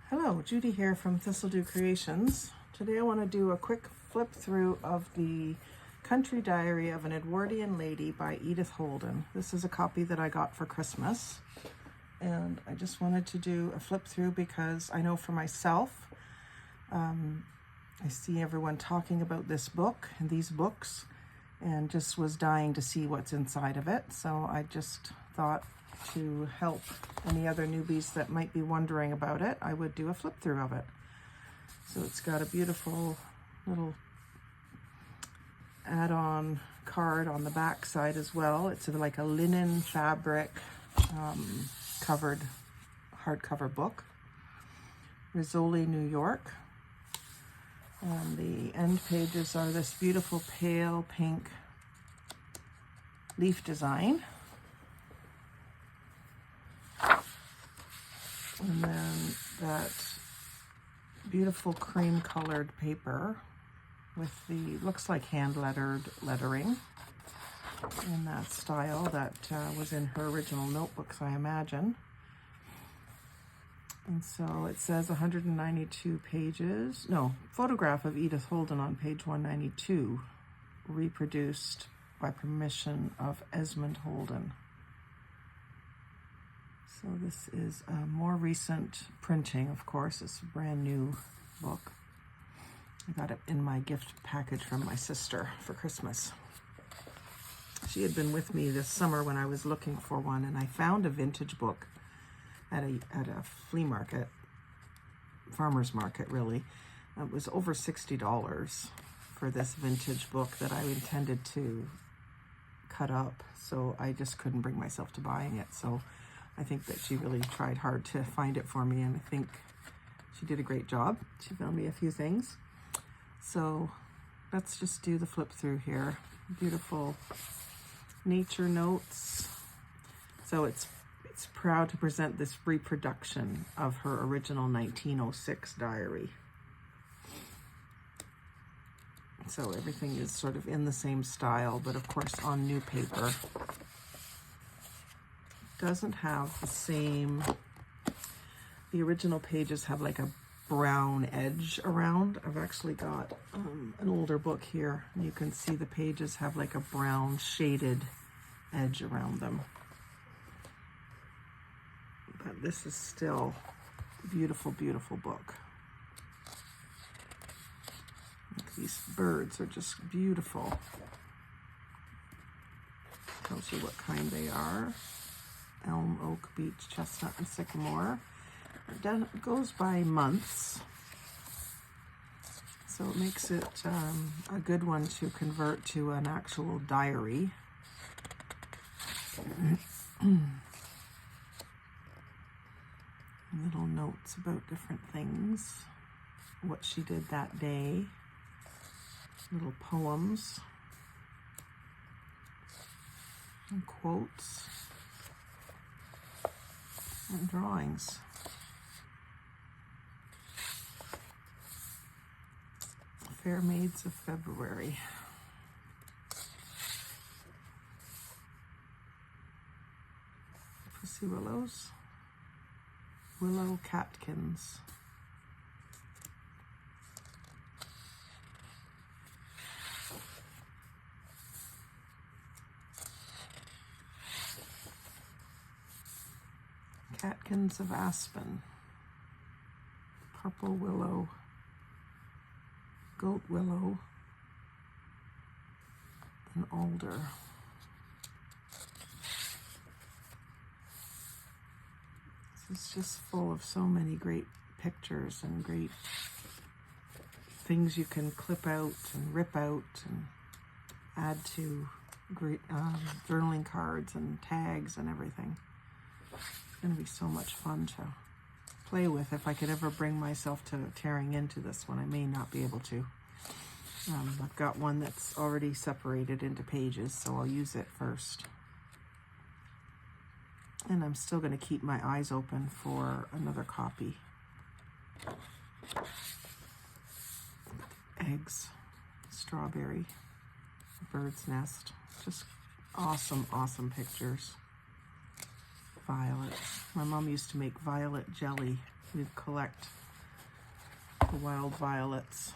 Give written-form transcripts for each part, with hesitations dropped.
Hello, Judy here from Thistledew Creations. Today I want to do a quick flip through of the Country Diary of an Edwardian Lady by Edith Holden. This is a copy that I got for Christmas, and I just wanted to do a flip through because I know for myself, I see everyone talking about this book and these books and just was dying to see what's inside of it. So I just thought to help any other newbies that might be wondering about it, I would do a flip through of it. So it's got a beautiful little add-on card on the back side as well. It's like a linen fabric covered hardcover book. Rizzoli, New York. And the end pages are this beautiful pale pink leaf design. And then that beautiful cream colored paper with the, looks like hand lettered lettering in that style that was in her original notebooks, I imagine. And so it says 192 pages, no, photograph of Edith Holden on page 192, reproduced by permission of Esmond Holden. So this is a more recent printing, of course. It's a brand new book. I got it in my gift package from my sister for Christmas. She had been with me this summer when I was looking for one, and I found a vintage book at a flea market, farmer's market really. It was over $60 for this vintage book that I intended to cut up, so I just couldn't bring myself to buying it. So I think that she really tried hard to find it for me, and I think she did a great job. She found me a few things. So let's just do the flip through here. Beautiful nature notes. So it's proud to present this reproduction of her original 1906 diary. So everything is sort of in the same style, but of course on new paper. Doesn't have the same, the original pages have like a brown edge around. I've actually got an older book here, and you can see the pages have like a brown shaded edge around them. But this is still a beautiful, beautiful book. These birds are just beautiful. Tells you what kind they are. Elm, oak, beech, chestnut, and sycamore. It goes by months, so it makes it a good one to convert to an actual diary. Little notes about different things, what she did that day, little poems and quotes and drawings. Fair Maids of February. Pussy Willows. Willow catkins. Catkins of aspen. Purple willow. Goat willow. And alder. This is just full of so many great pictures and great things you can clip out and rip out and add to great journaling cards and tags and everything. It's going to be so much fun to play with if I could ever bring myself to tearing into this one. I may not be able to. I've got one that's already separated into pages, so I'll use it first. And I'm still going to keep my eyes open for another copy. Eggs, strawberry, bird's nest, just awesome, awesome pictures. violets. My mom used to make violet jelly. We'd collect the wild violets.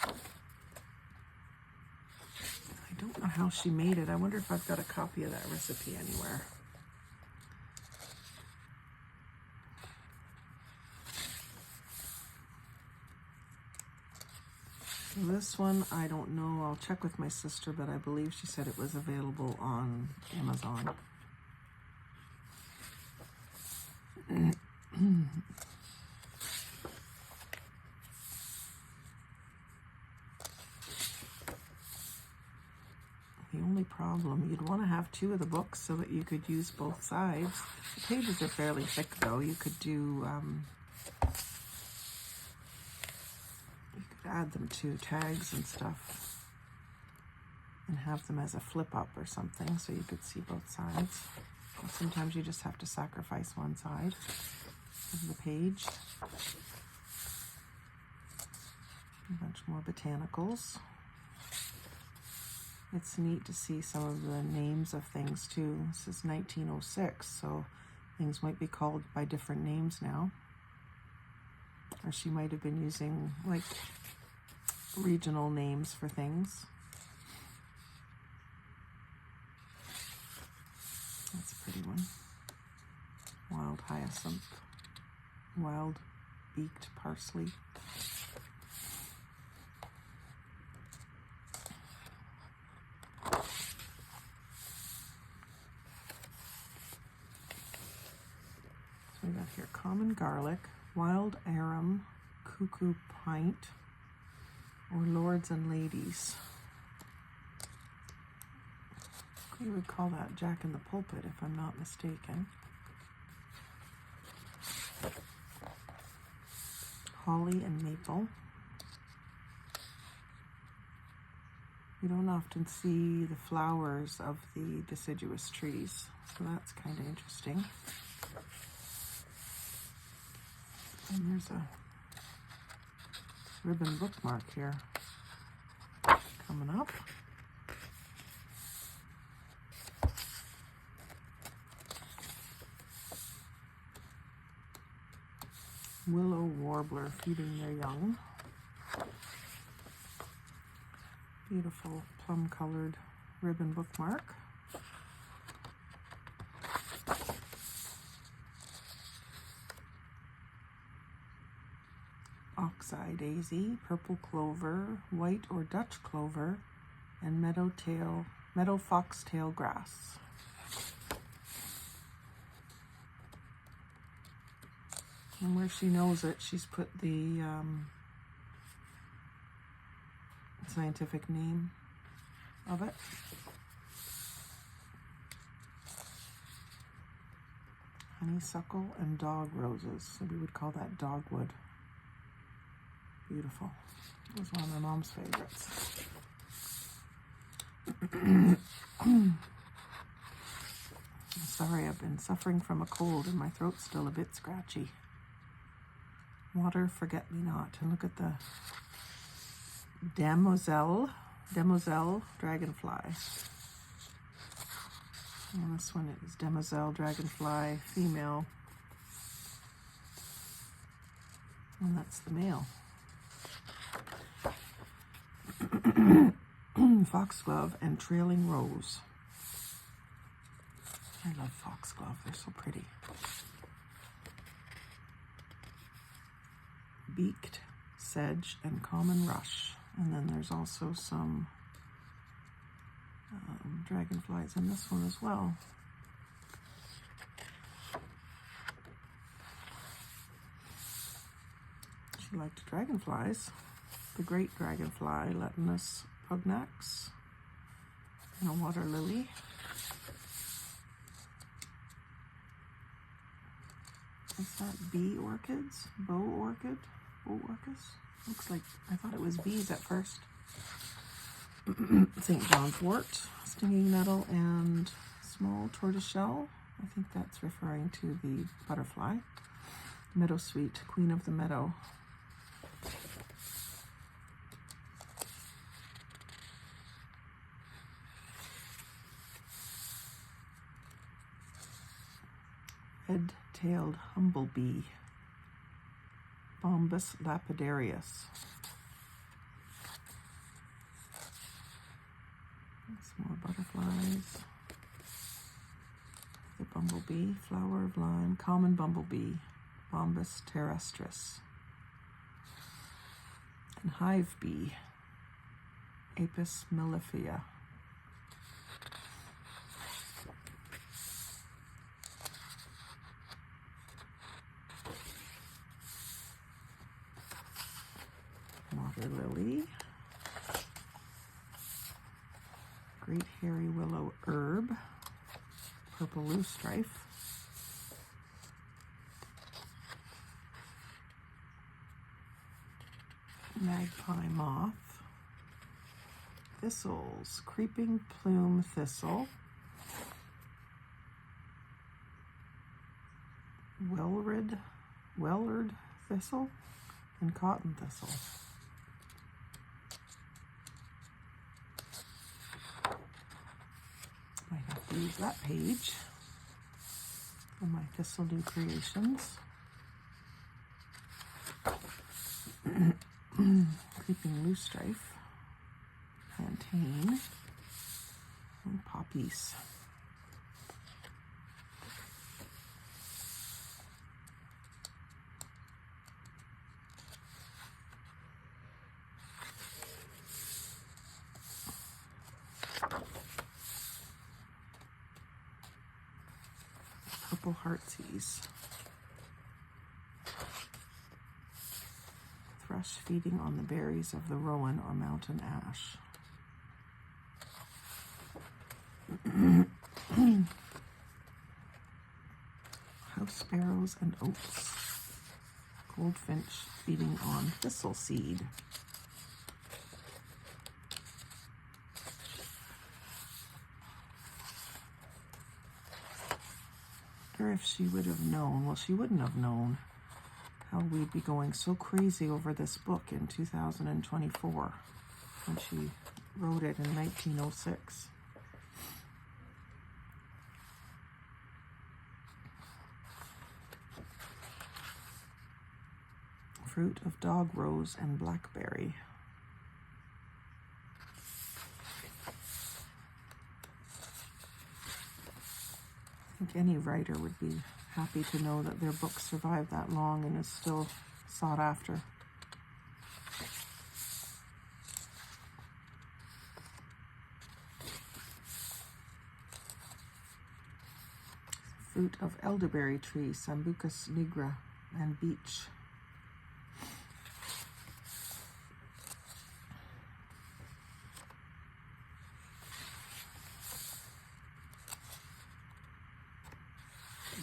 I don't know how she made it. I wonder if I've got a copy of that recipe anywhere. This one, I don't know. I'll check with my sister, but I believe she said it was available on Amazon. The only problem, you'd want to have two of the books so that you could use both sides. The pages are fairly thick, though. You could do, add them to tags and stuff and have them as a flip up or something so you could see both sides. But sometimes you just have to sacrifice one side of the page. A bunch more botanicals. It's neat to see some of the names of things too. This is 1906, so things might be called by different names now. Or she might have been using like regional names for things. That's a pretty one. Wild hyacinth. Wild beaked parsley. So we got here common garlic, wild arum, cuckoo pint, or lords and ladies. We would call that Jack in the Pulpit if I'm not mistaken. Holly and maple. You don't often see the flowers of the deciduous trees, so that's kind of interesting. And there's a ribbon bookmark here coming up. Willow warbler feeding their young. Beautiful plum colored ribbon bookmark. Oxeye daisy, purple clover, white or Dutch clover, and meadow foxtail grass. And where she knows it, she's put the scientific name of it. Honeysuckle and dog roses. So we would call that dogwood. Beautiful. It was one of my mom's favorites. I'm sorry, I've been suffering from a cold and my throat's still a bit scratchy. Water forget-me-not. And look at the Demoiselle dragonfly. And this one is Demoiselle dragonfly female. And that's the male. Foxglove and trailing rose. I love foxglove, they're so pretty. Beaked sedge and common rush. And then there's also some dragonflies in this one as well. She liked dragonflies. The great dragonfly, Letinus pugnax, and a water lily. Is that bee orchids? Bow orchid? Bow orchis? Looks like, I thought it was bees at first. St. John's wort, stinging nettle, and small tortoiseshell. I think that's referring to the butterfly. Meadowsweet, queen of the meadow. red-tailed humblebee, Bombus lapidarius. Some more butterflies. The bumblebee, flower of lime, common bumblebee, Bombus terrestris. And hive bee, Apis mellifera. Water lily, great hairy willow herb, purple loosestrife, magpie moth, thistles, creeping plume thistle, wellard thistle, and cotton thistle. I have to use that page for my Thistledew Creations. Creeping loosestrife, plantain, and poppies. Purple heartsease. Thrush feeding on the berries of the rowan or mountain ash. House sparrows and oats. Goldfinch feeding on thistle seed. Or if she would have known, well, she wouldn't have known how we'd be going so crazy over this book in 2024 when she wrote it in 1906. Fruit of dog rose and blackberry. I think any writer would be happy to know that their book survived that long and is still sought after. Fruit of elderberry tree, Sambucus nigra, and beech.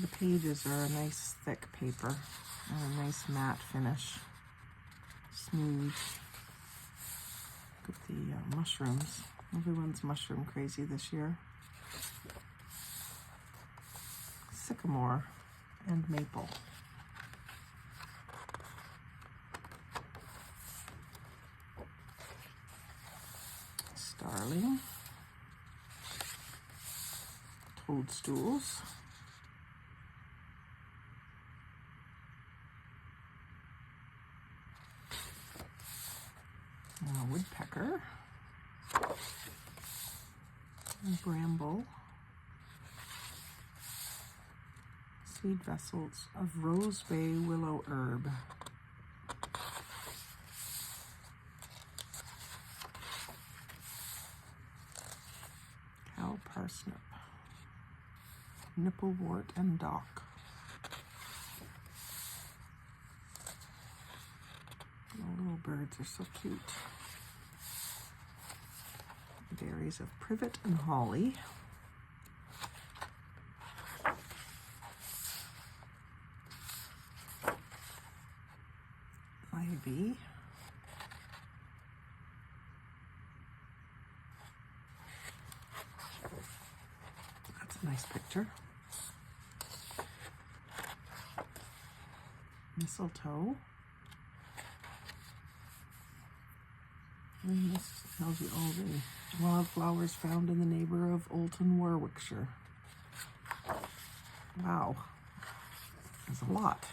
The pages are a nice thick paper and a nice matte finish. Smooth. Look at the mushrooms. Everyone's mushroom crazy this year. Sycamore and maple. Starling. Toadstools. Woodpecker, bramble, seed vessels of rose bay willow herb, cow parsnip, nipplewort and dock. The little birds are so cute. Berries of privet and holly. Ivy. That's a nice picture. Mistletoe. And this tells you all the wildflowers found in the neighbor of Olton, Warwickshire. Wow. There's a lot.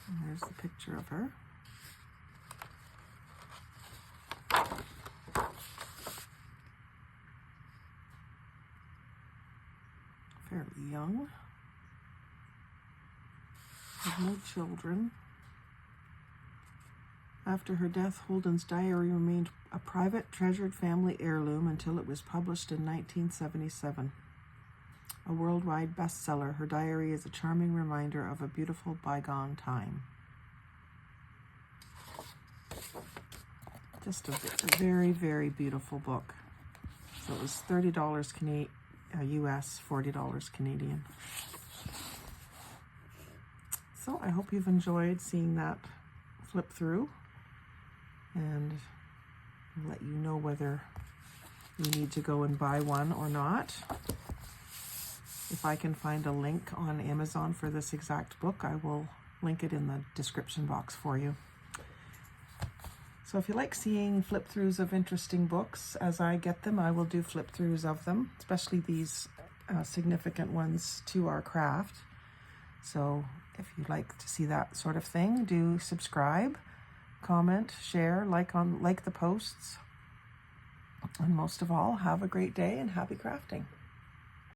And there's the picture of her. Fairly young. Had no children. After her death, Holden's diary remained a private, treasured family heirloom until it was published in 1977. A worldwide bestseller, her diary is a charming reminder of a beautiful bygone time. Just a very, very beautiful book. So it was $30 US, $40 Canadian. So I hope you've enjoyed seeing that flip through, and I'll let you know whether you need to go and buy one or not. If I can find a link on Amazon for this exact book, I will link it in the description box for you. So if you like seeing flip-throughs of interesting books, as I get them, I will do flip-throughs of them, especially these significant ones to our craft. So if you'd like to see that sort of thing, do subscribe, comment, share, like the posts. And most of all, have a great day and happy crafting.